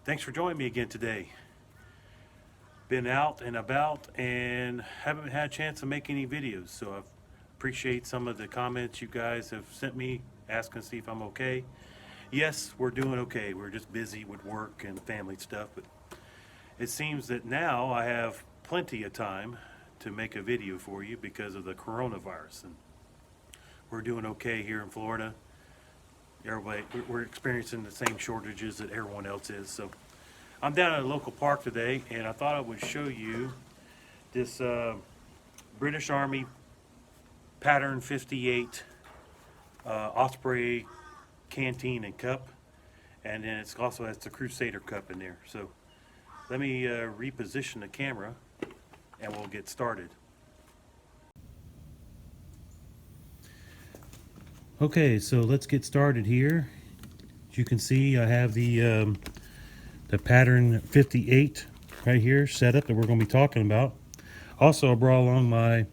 Thanks for joining me again today. Been out and about and haven't had a chance to make any videos, so I appreciate some of the comments you guys have sent me asking to see if I'm okay. Yes, we're doing okay. We're just busy with work and family stuff, but it seems that now I have plenty of time to make a video for you because of the coronavirus. And we're doing okay here in Florida. Everybody, we're experiencing the same shortages that everyone else is, so I'm down at a local park today, and I thought I would show you this British Army Pattern 58 Osprey Canteen and cup, and then it also has the Crusader cup in there. So let me reposition the camera, and we'll get started. Okay, so let's get started here. As you can see, I have the Pattern 58 right here set up that we're going to be talking about. Also, I brought along my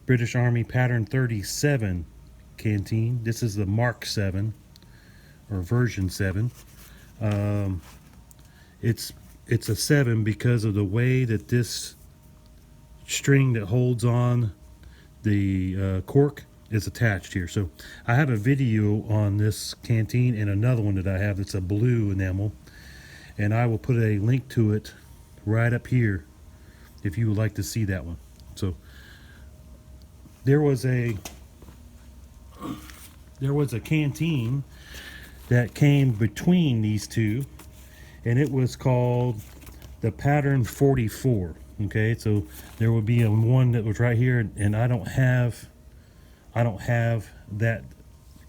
British Army Pattern 37 canteen. This is the Mark 7 or version 7. It's a 7 because of the way that this string that holds on the cork is attached here. So I have a video on this canteen and another one that I have that's a blue enamel, and I will put a link to it right up here if you would like to see that one. So there was a canteen that came between these two, and it was called the Pattern 44. Okay, so there would be one that was right here, and I don't have that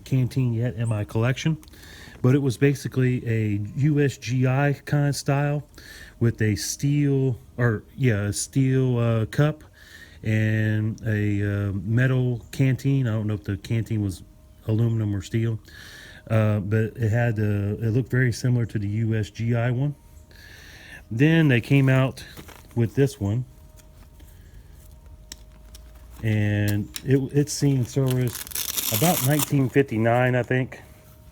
canteen yet in my collection, but it was basically a USGI kind of style with a steel cup and a metal canteen. I don't know if the canteen was aluminum or steel, but it looked very similar to the USGI one. Then they came out with this one, and it's seen service about 1959, I think,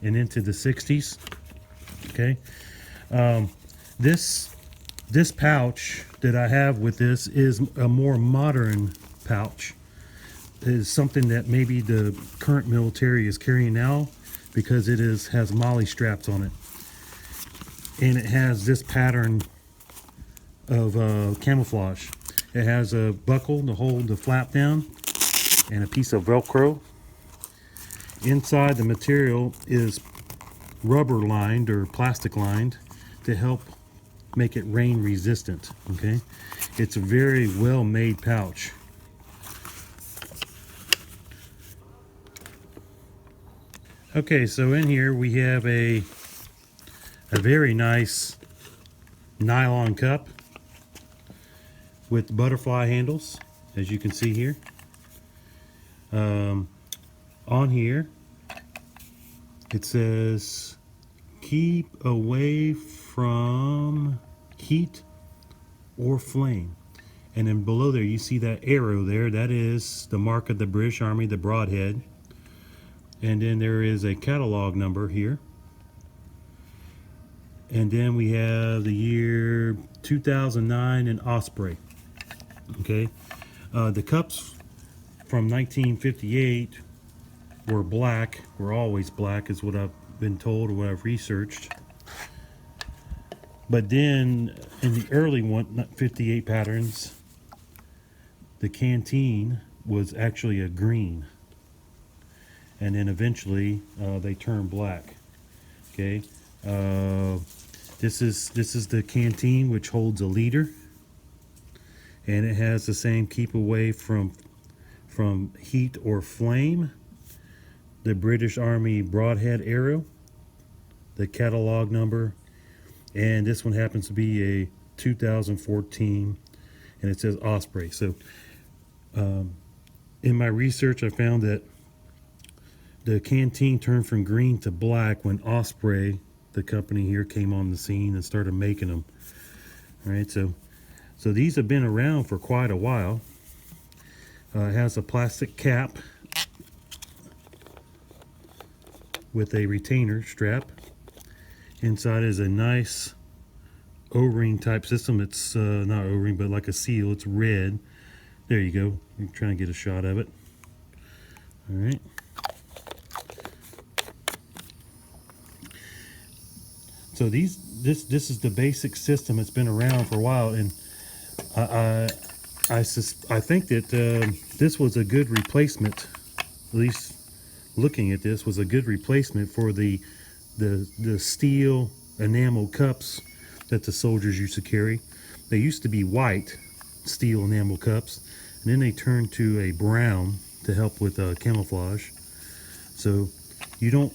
and into the 60s. Okay, this pouch that I have with this is a more modern pouch. It is something that maybe the current military is carrying now because it has MOLLE straps on it, and it has this pattern of camouflage. It has a buckle to hold the flap down and a piece of Velcro. Inside, the material is rubber lined or plastic lined to help make it rain resistant. Okay, it's a very well made pouch. Okay, so in here we have a very nice nylon cup with butterfly handles, as you can see here. On here it says keep away from heat or flame, and then below there you see that arrow there. That is the mark of the British Army, the broadhead, and then there is a catalog number here, and then we have the year 2009 and Osprey. Okay, the cups from 1958 were black, were always black is what I've been told or what I've researched. But then in the early 58 patterns, the canteen was actually a green, and then eventually they turned black. Okay, this is the canteen, which holds a liter, and it has the same keep away from heat or flame, the British Army broadhead arrow, the catalog number, and this one happens to be a 2014, and it says Osprey. So in my research I found that the canteen turned from green to black when Osprey, the company here, came on the scene and started making them. All right, so these have been around for quite a while. It has a plastic cap with a retainer strap. Inside is a nice O-ring type system. It's not O-ring, but like a seal. It's red. There you go. I'm trying to get a shot of it. All right. So this is the basic system. It's been around for a while, and I think that this was a good replacement. At least looking at this was a good replacement for the steel enamel cups that the soldiers used to carry. They used to be white steel enamel cups, and then they turned to a brown to help with camouflage. So you don't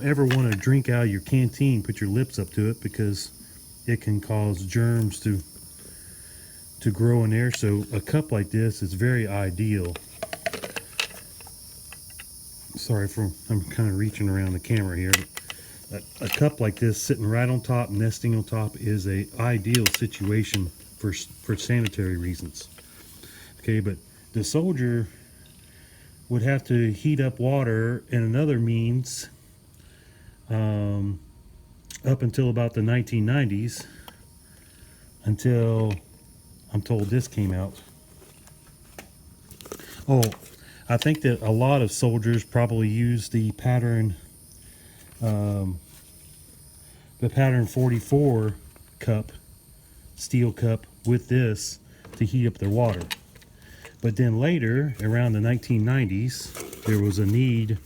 ever want to drink out of your canteen, put your lips up to it, because it can cause germs to grow in there. So a cup like this is very ideal. Sorry I'm kind of reaching around the camera here. But a cup like this sitting right on top, nesting on top, is a ideal situation for sanitary reasons. Okay, but the soldier would have to heat up water in another means up until about the 1990s, until I'm told this came out. Oh, I think that a lot of soldiers probably use the pattern 44 cup, steel cup, with this to heat up their water. But then later, around the 1990s, there was a need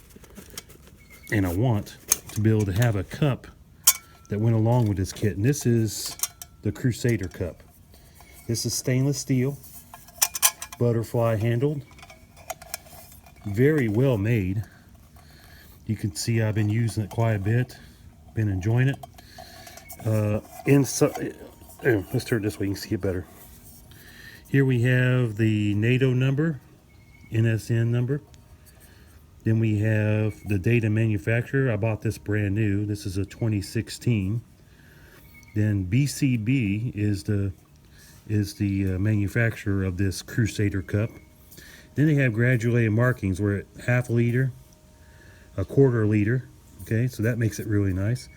and a want to be able to have a cup that went along with this kit. And this is the Crusader cup. This is stainless steel, butterfly handled, very well made. You can see I've been using it quite a bit, been enjoying it. Inside, let's turn it this way, you can see it better. Here we have the NATO number, NSN number. Then we have the date of manufacturer. I bought this brand new. This is a 2016. Then BCB is the manufacturer of this Crusader cup. Then they have graduated markings. We're at half a liter, a quarter liter. Okay, so that makes it really nice.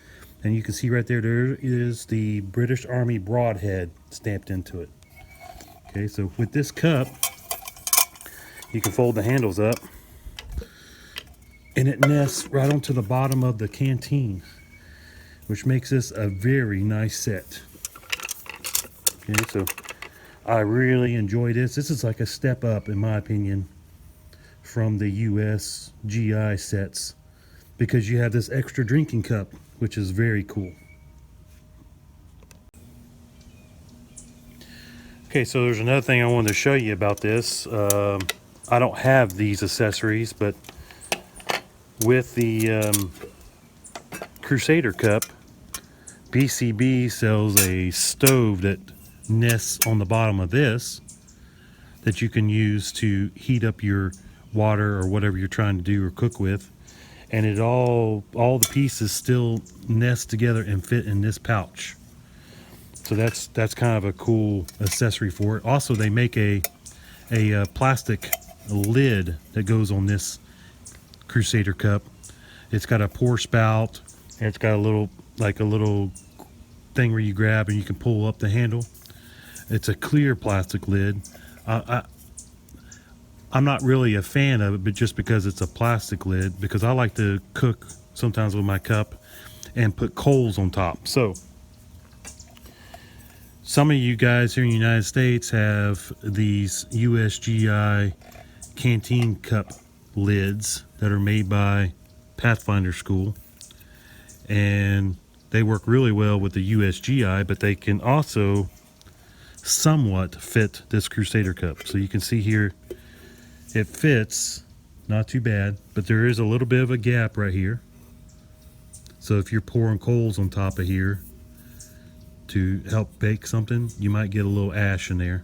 And you can see right there, there is the British Army broadhead stamped into it. Okay, so with this cup, you can fold the handles up, and it nests right onto the bottom of the canteen, which makes this a very nice set. Okay, so I really enjoy this. This is like a step up, in my opinion, from the US GI sets, because you have this extra drinking cup, which is very cool. Okay, so there's another thing I wanted to show you about this. I don't have these accessories, but with the Crusader cup, BCB sells a stove that nests on the bottom of this that you can use to heat up your water or whatever you're trying to do or cook with. And it all the pieces still nest together and fit in this pouch. So that's kind of a cool accessory for it. Also, they make a plastic lid that goes on this Crusader cup. It's got a pour spout, and it's got a little thing where you grab and you can pull up the handle. It's a clear plastic lid. I'm not really a fan of it, but just because it's a plastic lid, because I like to cook sometimes with my cup and put coals on top. So some of you guys here in the United States have these USGI Canteen cup lids that are made by Pathfinder School, and they work really well with the USGI, but they can also somewhat fit this Crusader cup. So you can see here, it fits, not too bad, but there is a little bit of a gap right here. So if you're pouring coals on top of here to help bake something, you might get a little ash in there.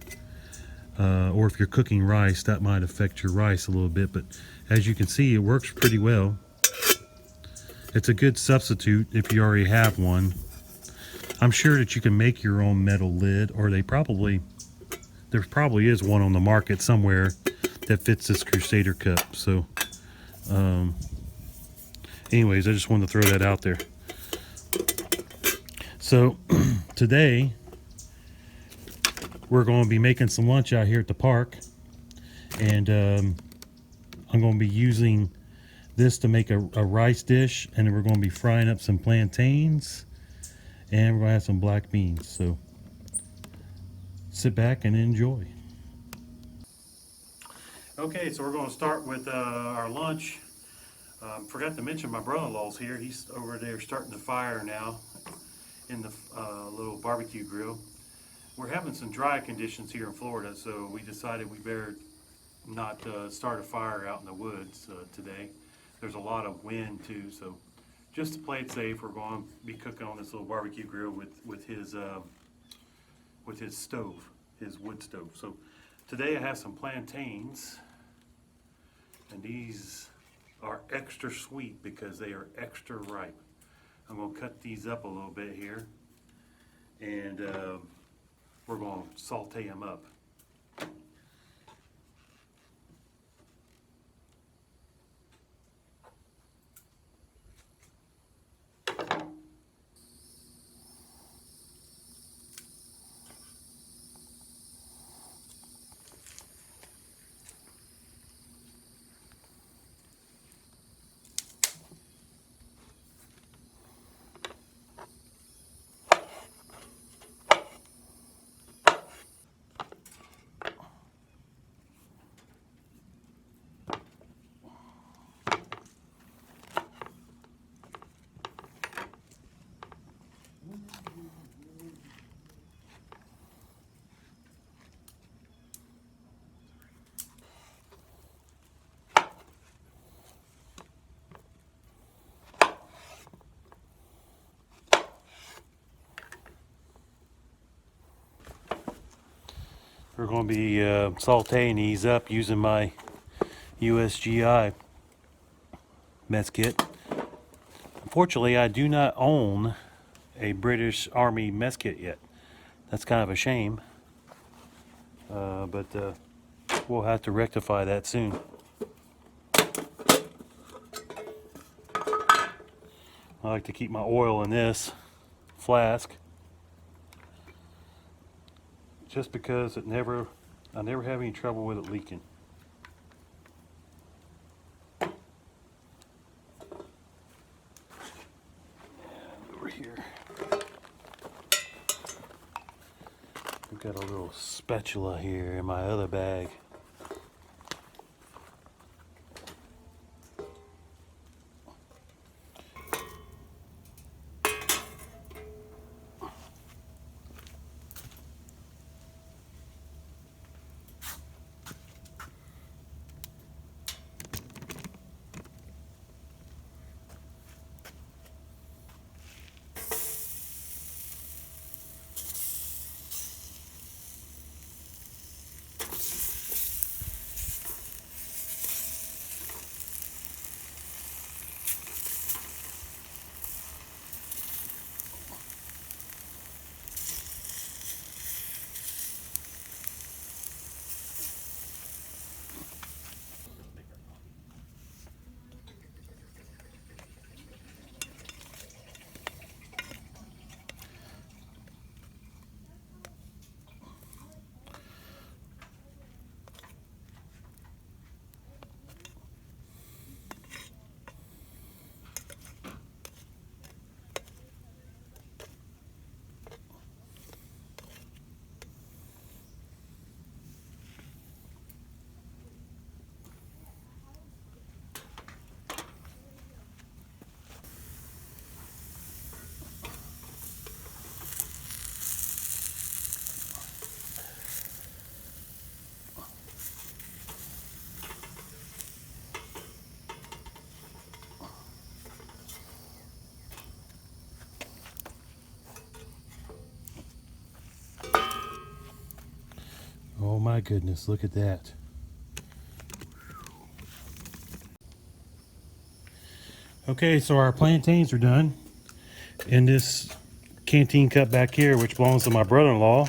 Or if you're cooking rice, that might affect your rice a little bit, but as you can see, it works pretty well. It's a good substitute if you already have one. I'm sure that you can make your own metal lid, or there probably is one on the market somewhere that fits this Crusader cup. So anyways, I just wanted to throw that out there. So today we're going to be making some lunch out here at the park, and I'm going to be using this to make a rice dish, and then we're going to be frying up some plantains, and we're going to have some black beans. So sit back and enjoy. Okay, so we're going to start with our lunch. Forgot to mention my brother-in-law's here. He's over there starting the fire now in the little barbecue grill. We're having some dry conditions here in Florida, so we decided we better not start a fire out in the woods today. There's a lot of wind too, so just to play it safe, we're going to be cooking on this little barbecue grill with his stove, his wood stove. So today I have some plantains, and these are extra sweet because they are extra ripe. I'm going to cut these up a little bit here, and we're going to saute them up. We're going to be sauteing these up using my USGI mess kit. Unfortunately, I do not own a British Army mess kit yet. That's kind of a shame, but we'll have to rectify that soon. I like to keep my oil in this flask, just because I never have any trouble with it leaking. And over here, we've got a little spatula here in my other bag. Oh my goodness, look at that. Okay, so our plantains are done. In this canteen cup back here, which belongs to my brother-in-law,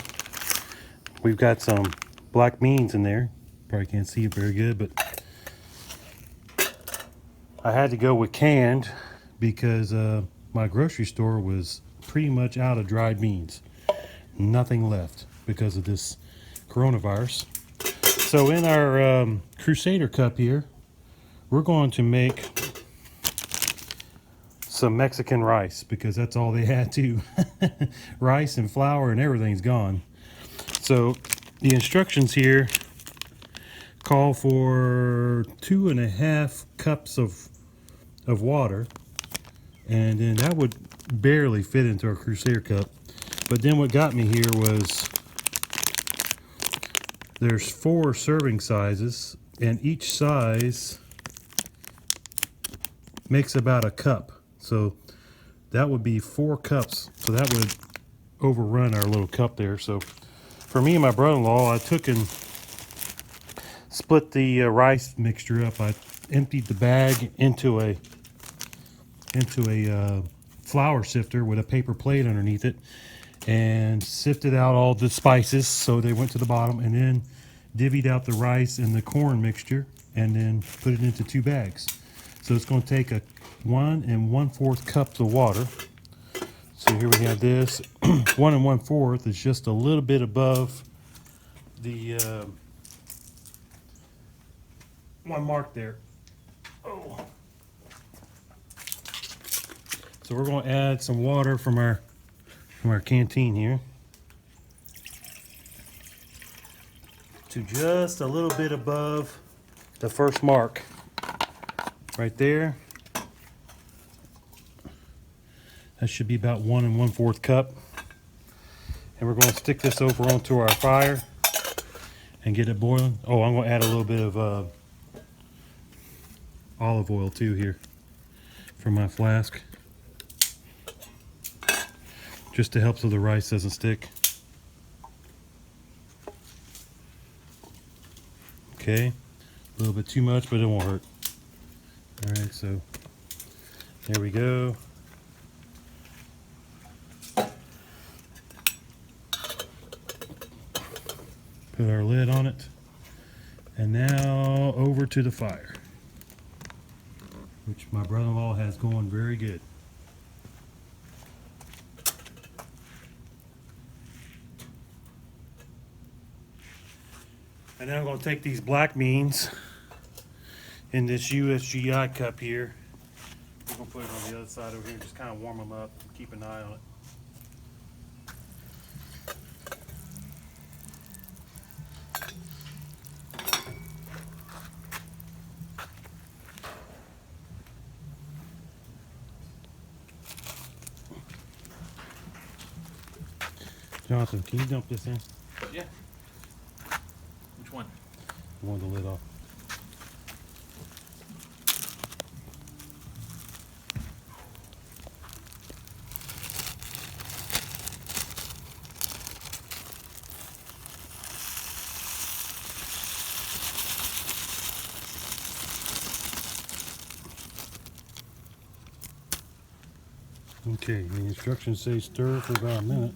we've got some black beans in there. Probably can't see it very good, but I had to go with canned because my grocery store was pretty much out of dried beans. nothing left because of this coronavirus. So in our Crusader cup here, we're going to make some Mexican rice because that's all they had too. Rice and flour and everything's gone. So the instructions here call for 2.5 cups of water, and then that would barely fit into our Crusader cup. But then what got me here was there's 4 serving sizes, and each size makes about a cup. So that would be 4 cups. So that would overrun our little cup there. So for me and my brother-in-law, I took and split the rice mixture up. I emptied the bag into a flour sifter with a paper plate underneath it, and sifted out all the spices so they went to the bottom, and then divvied out the rice and the corn mixture, and then put it into 2 bags. So it's going to take a 1 1/4 cups of water. So here we have this. 1 1/4 is just a little bit above the one mark there. Oh. So we're going to add some water from our canteen here to just a little bit above the first mark right there. That should be about 1 1/4 cup. And we're going to stick this over onto our fire and get it boiling. Oh, I'm going to add a little bit of olive oil too here from my flask, just to help so the rice doesn't stick. Okay, a little bit too much, but it won't hurt. All right, so there we go. Put our lid on it, and now over to the fire, which my brother-in-law has going very good. And then I'm going to take these black beans in this USGI cup here. I'm going to put it on the other side over here, just kind of warm them up and keep an eye on it. Jonathan, can you dump this in? Yeah. Which one? I want the lid off. Okay, the instructions say stir for about a minute.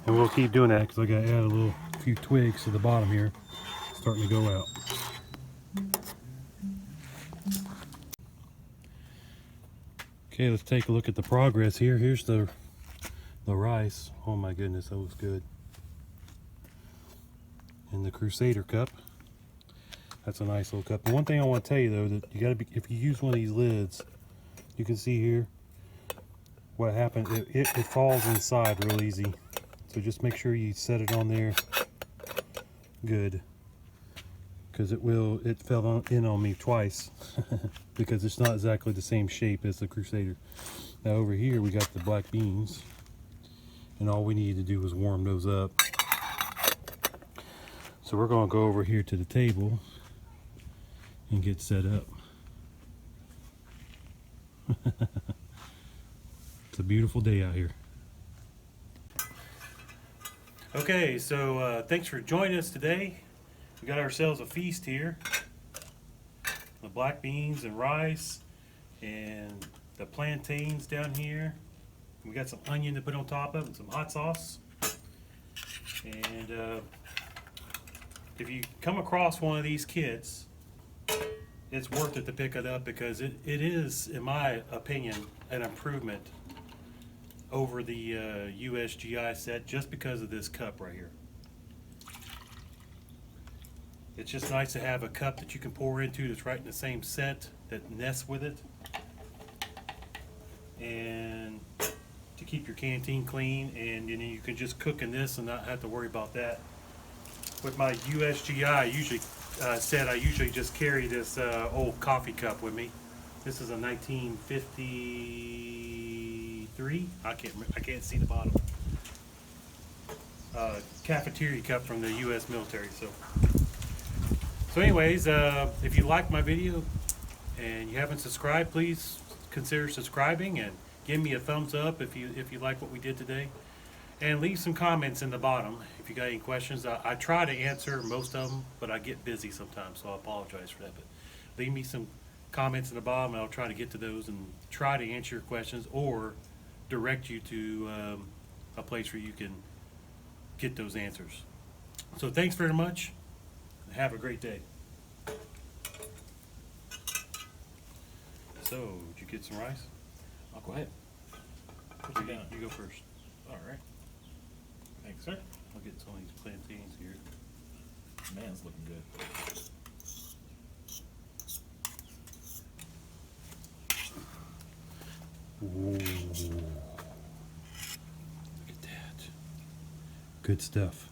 And we'll keep doing that because I got to add a few twigs to the bottom here, starting to go out. Okay, let's take a look at the progress here. Here's the rice. Oh my goodness, that looks good. In the Crusader cup. That's a nice little cup. And one thing I want to tell you though, that you got to be, if you use one of these lids, you can see here what happened. It falls inside real easy. So just make sure you set it on there good, because it fell in on me twice because it's not exactly the same shape as the Crusader. Now over here we got the black beans, and all we needed to do was warm those up. So we're going to go over here to the table and get set up. It's a beautiful day out here. Okay, so thanks for joining us today. We got ourselves a feast here. The black beans and rice, and the plantains down here. We got some onion to put on top of it, and some hot sauce. And if you come across one of these kits, it's worth it to pick it up because it is, in my opinion, an improvement over the USGI set just because of this cup right here. It's just nice to have a cup that you can pour into that's right in the same set that nests with it. And to keep your canteen clean, and then you can just cook in this and not have to worry about that. With my USGI, I usually I usually just carry this old coffee cup with me. This is a 1953. I can't see the bottom. Cafeteria cup from the U.S. military. So anyways, if you like my video and you haven't subscribed, please consider subscribing and give me a thumbs up if you like what we did today. And leave some comments in the bottom if you got any questions. I try to answer most of them, but I get busy sometimes, so I apologize for that. But leave me some comments in the bottom, and I'll try to get to those and try to answer your questions or direct you to a place where you can get those answers. So thanks very much. Have a great day. So, did you get some rice? I'll go ahead. What you got? You go first. All right. Thanks, sir. I'll get some of these plantains here. Man, it's looking good. Ooh. Look at that. Good stuff.